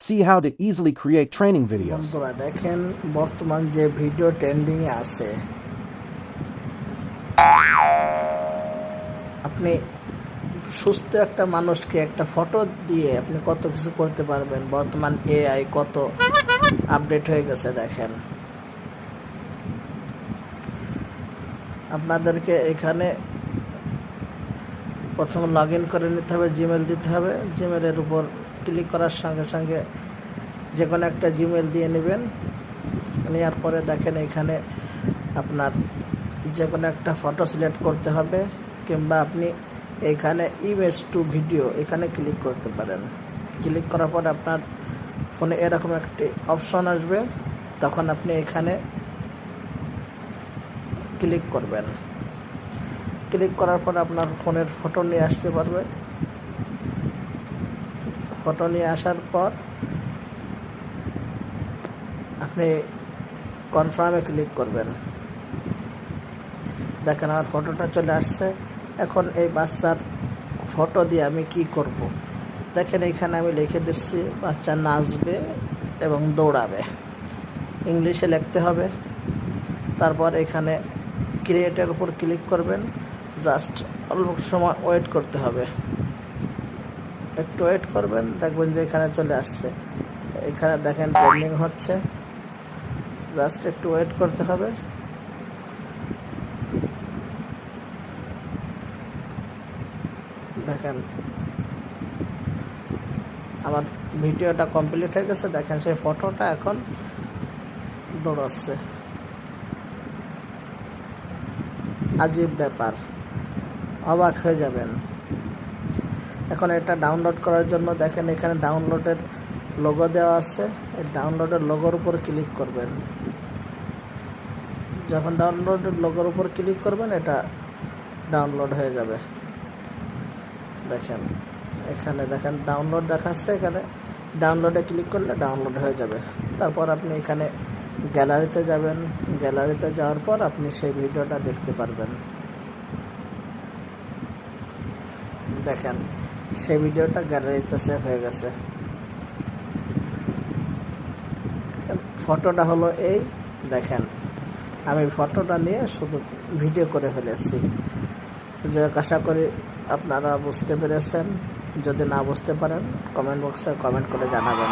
see how to easily create training videos. বন্ধুরা দেখেন বর্তমান যে ভিডিও ট্রেন্ডিং এ আছে, আপনি সুস্থ একটা মানুষকে একটা ফটো দিয়ে আপনি কত কিছু করতে পারবেন। বর্তমান এআই কত আপডেট হয়ে গেছে দেখেন। আপনাদেরকে এখানে প্রথম লগ ইন করে নিতে হবে, জিমেল দিতে হবে। জিমেলের উপর ক্লিক করার সঙ্গে সঙ্গে যে কোনো একটা জিমেল দিয়ে নেবেন। নেওয়ার পরে দেখেন এখানে আপনার যে কোনো একটা ফটো সিলেক্ট করতে হবে, কিংবা আপনি এখানে ইমেজ টু ভিডিও এখানে ক্লিক করতে পারেন। ক্লিক করার পর আপনার ফোনে এরকম একটি অপশন আসবে, তখন আপনি এখানে ক্লিক করবেন। ক্লিক করার পর আপনার ফোনের ফটো নিয়ে আসতে পারবে। ফটো নিয়ে আসার পর আপনি কনফার্মে ক্লিক করবেন। দেখেন আমার ফটোটা চলে আসছে। এখন এই বাচ্চার ফটো দিয়ে আমি কি করব, দেখেন এখানে আমি লিখে দিচ্ছি বাচ্চা নাচবে এবং দৌড়াবে। ইংলিশে লিখতে হবে। তারপর এখানে ক্রিয়েটের উপর ক্লিক করবেন। জাস্ট অল্প সময় ওয়েট করতে হবে, একটু ওয়েট করবেন, দেখবেন যে এখানে চলে আসছে। এখানে দেখেন ট্রেন্ডিং হচ্ছে, জাস্ট একটু ওয়েট করতে হবে। দেখেন আমার ভিডিওটা কমপ্লিট হয়ে গেছে। দেখেন সেই ফটোটা এখন দৌড়াচ্ছে। আজীব ব্যাপার, অবাক হয়ে যাবেন। এখন এটা ডাউনলোড করার জন্য দেখেন এখানে ডাউনলোডের লোগো দেওয়া আছে। এই ডাউনলোডের লোগোর উপর ক্লিক করবেন। যখন ডাউনলোডের লোগোর উপর ক্লিক করবেন এটা ডাউনলোড হয়ে যাবে। দেখেন এখানে দেখেন ডাউনলোড দেখাচ্ছে, এখানে ডাউনলোডে ক্লিক করলে ডাউনলোড হয়ে যাবে। তারপর আপনি এখানে গ্যালারিতে যাবেন। গ্যালারিতে যাওয়ার পর আপনি সেই ভিডিওটা দেখতে পারবেন। দেখেন সেই ভিডিওটা গ্যালারিতে সেভ হয়ে গেছে। ফটোটা হলো এই, দেখেন আমি ফটোটা নিয়ে শুধু ভিডিও করে ফেলেছি। যে আশা করি আপনারা বুঝতে পেরেছেন। যদি না বুঝতে পারেন কমেন্ট বক্সে কমেন্ট করে জানাবেন।